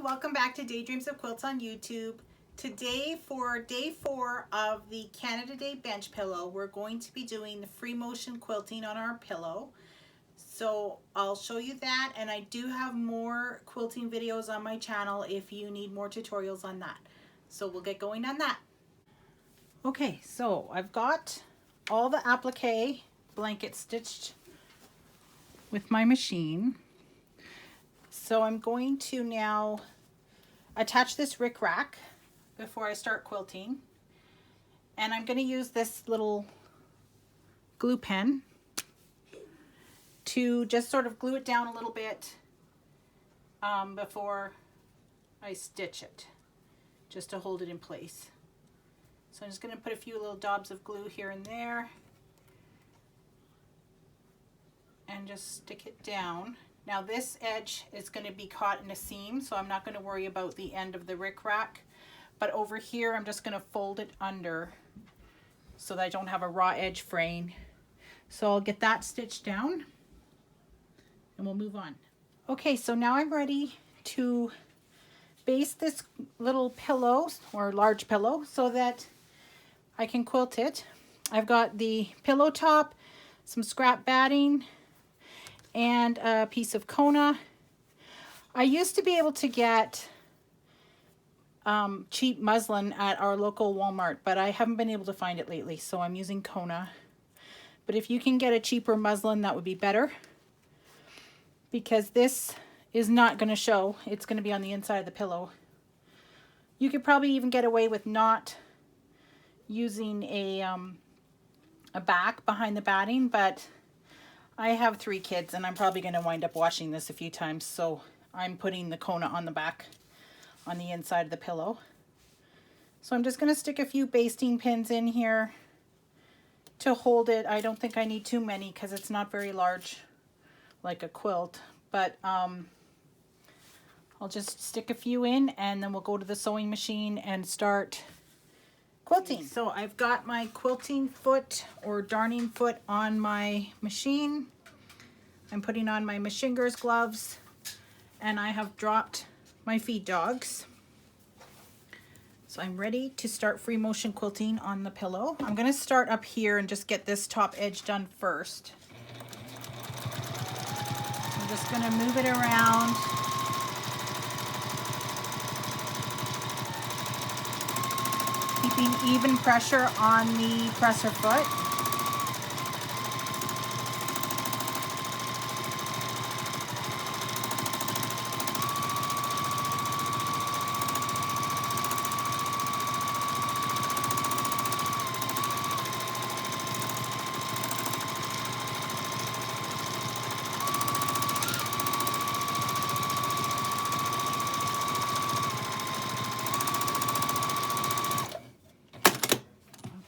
welcome back to Daydreams of Quilts on YouTube. Today, for day 4 of the Canada Day bench pillow, we're going to be doing the free motion quilting on our pillow. So I'll show you that, and I do have more quilting videos on my channel if you need more tutorials on that. So we'll get going on that. Okay, so I've got all the applique blanket stitched with my machine. So I'm going to now attach this Rickrack before I start quilting. And I'm going to use this little glue pen to just sort of glue it down a little bit before I stitch it, just to hold it in place. So I'm just going to put a few little daubs of glue here and there and just stick it down. Now this edge is going to be caught in a seam, so I'm not going to worry about the end of the Rickrack. But over here I'm just going to fold it under so that I don't have a raw edge fraying. So I'll get that stitched down and we'll move on. Okay, so now I'm ready to base this little pillow or large pillow so that I can quilt it. I've got the pillow top, some scrap batting, and a piece of Kona. I used to be able to get cheap muslin at our local Walmart, but I haven't been able to find it lately, so I'm using Kona. But if you can get a cheaper muslin, that would be better, because this is not going to show. It's going to be on the inside of the pillow. You could probably even get away with not using a back behind the batting, but I have 3 kids and I'm probably going to wind up washing this a few times, so I'm putting the Kona on the back on the inside of the pillow. So I'm just going to stick a few basting pins in here to hold it. I don't think I need too many because it's not very large like a quilt, but I'll just stick a few in and then we'll go to the sewing machine and start quilting. So I've got my quilting foot or darning foot on my machine. I'm putting on my machinger's gloves and I have dropped my feed dogs. So I'm ready to start free motion quilting on the pillow. I'm going to start up here and just get this top edge done first. I'm just going to move it around. Keeping even pressure on the presser foot.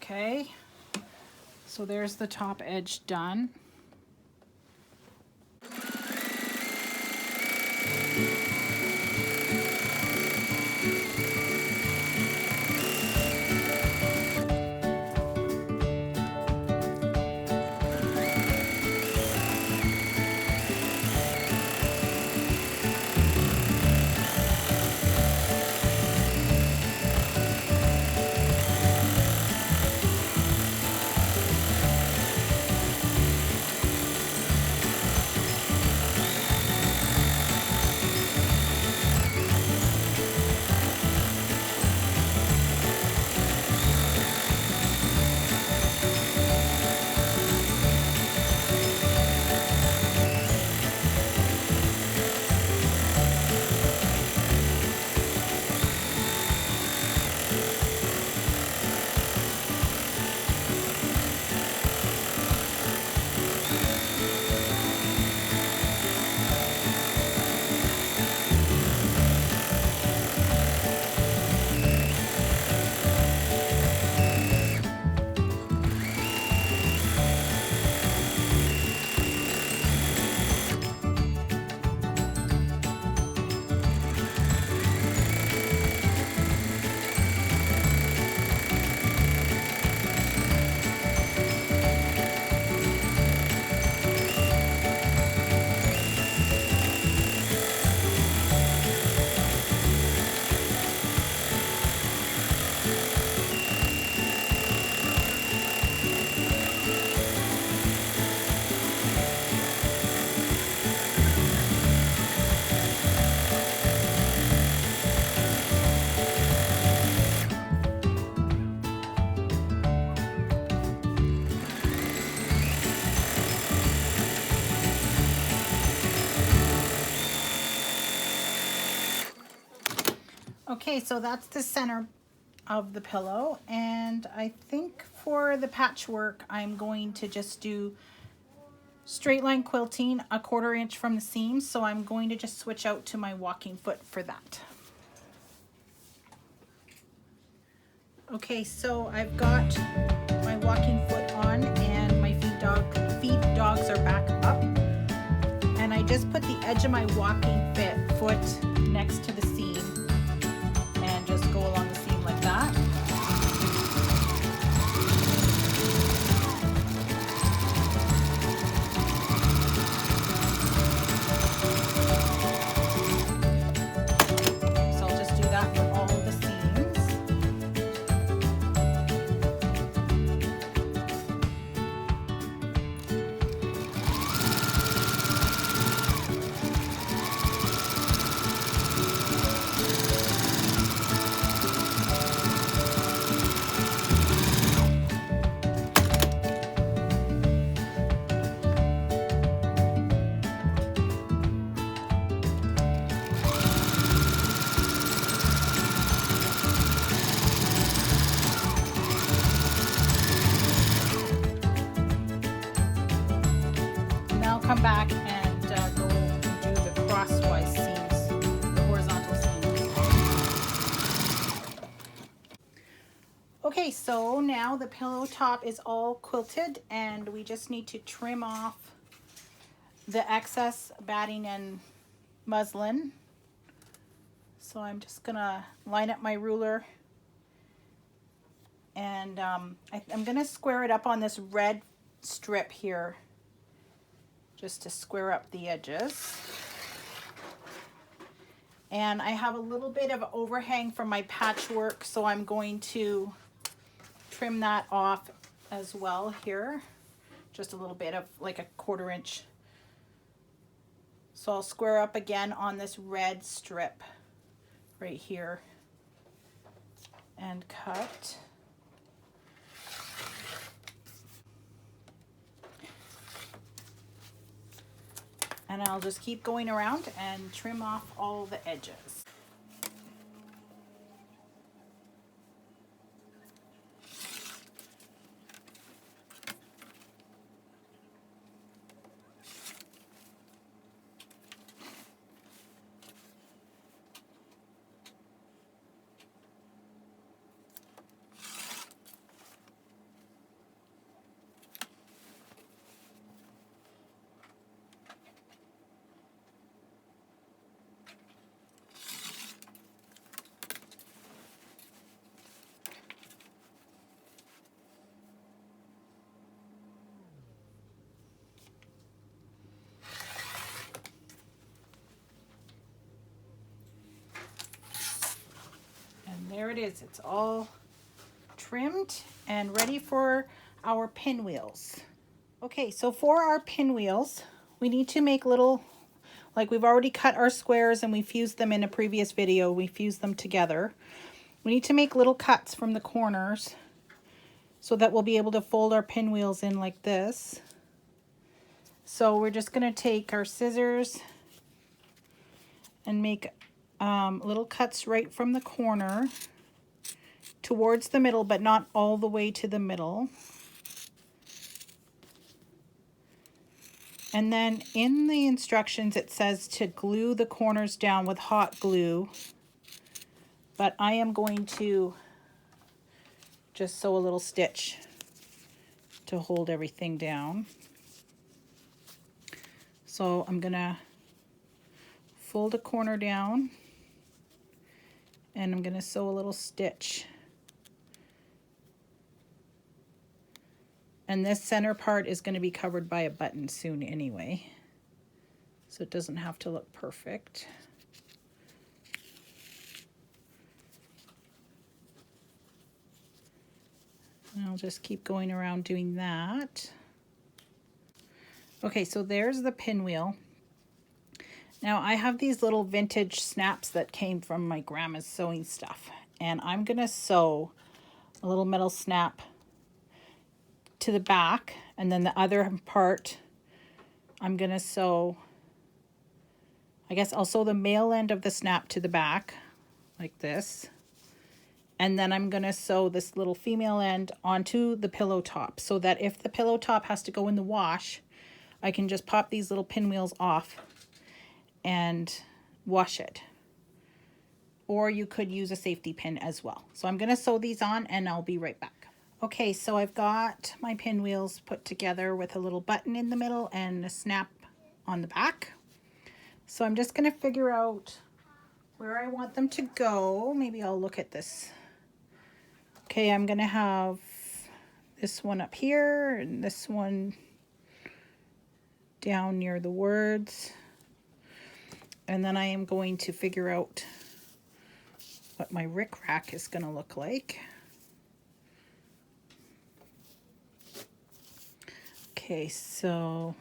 Okay, so there's the top edge done. Okay, so that's the center of the pillow, and I think for the patchwork I'm going to just do straight line quilting 1/4 inch from the seam, so I'm going to just switch out to my walking foot for that. Okay, so I've got my walking foot on and my feet dogs are back up, and I just put the edge of my walking foot next to the seam and just go along the seam like that. So I'll just do that for all of the seams. Come back and go do the crosswise seams, the horizontal seams. Okay, so now the pillow top is all quilted and we just need to trim off the excess batting and muslin. So I'm just gonna line up my ruler and I'm gonna square it up on this red strip here, just to square up the edges. And I have a little bit of overhang from my patchwork, so I'm going to trim that off as well here. Just a little bit of like 1/4 inch. So I'll square up again on this red strip right here and cut. And I'll just keep going around and trim off all the edges. There it is, it's all trimmed and ready for our pinwheels. Okay, so for our pinwheels, we need to make little, like we've already cut our squares and we fused them in a previous video, we fused them together. We need to make little cuts from the corners so that we'll be able to fold our pinwheels in like this. So we're just gonna take our scissors and make little cuts right from the corner towards the middle, but not all the way to the middle. And then in the instructions it says to glue the corners down with hot glue, but I am going to just sew a little stitch to hold everything down. So I'm gonna fold a corner down and I'm gonna sew a little stitch. And this center part is going to be covered by a button soon anyway, so it doesn't have to look perfect. And I'll just keep going around doing that. Okay, so there's the pinwheel. Now I have these little vintage snaps that came from my grandma's sewing stuff, and I'm going to sew a little metal snap to the back, and then the other part I'm gonna sew, I guess I'll sew the male end of the snap to the back like this. And then I'm going to sew this little female end onto the pillow top so that if the pillow top has to go in the wash, I can just pop these little pinwheels off and wash it. Or you could use a safety pin as well. So I'm going to sew these on and I'll be right back. Okay, so I've got my pinwheels put together with a little button in the middle and a snap on the back. So I'm just going to figure out where I want them to go. Maybe I'll look at this. Okay, I'm going to have this one up here and this one down near the words. And then I am going to figure out what my rickrack is going to look like. Okay, so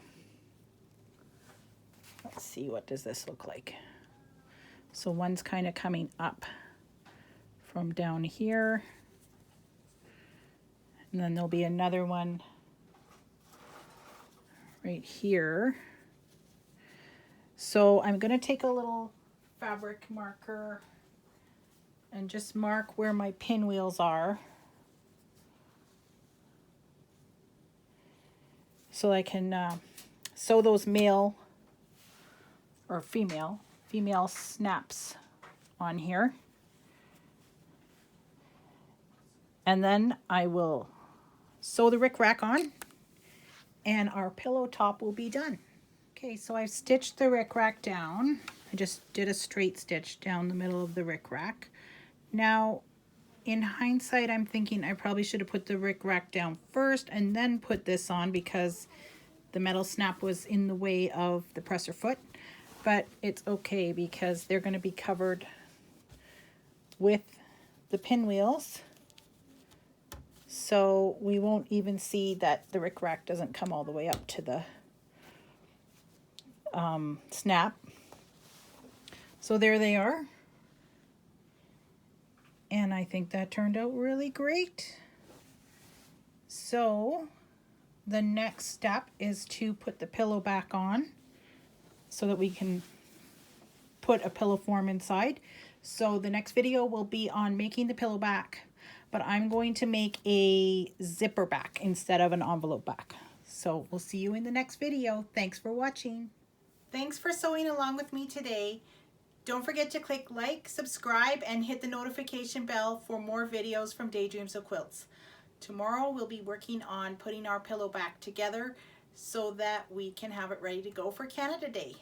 let's see, what does this look like? So one's kind of coming up from down here. And then there'll be another one right here. So I'm going to take a little fabric marker and just mark where my pinwheels are so I can sew those male or female snaps on here. And then I will sew the rickrack on and our pillow top will be done. Okay, so I've stitched the rickrack down. I just did a straight stitch down the middle of the rickrack. Now, in hindsight, I'm thinking I probably should have put the rickrack down first and then put this on because the metal snap was in the way of the presser foot. But it's okay because they're going to be covered with the pinwheels. So we won't even see that the rickrack doesn't come all the way up to the snap. So there they are. And I think that turned out really great. So the next step is to put the pillow back on so that we can put a pillow form inside. So the next video will be on making the pillow back, but I'm going to make a zipper back instead of an envelope back. So we'll see you in the next video. Thanks for watching. Thanks for sewing along with me today. Don't forget to click like, subscribe, and hit the notification bell for more videos from Daydreams of Quilts. Tomorrow we'll be working on putting our pillow back together so that we can have it ready to go for Canada Day.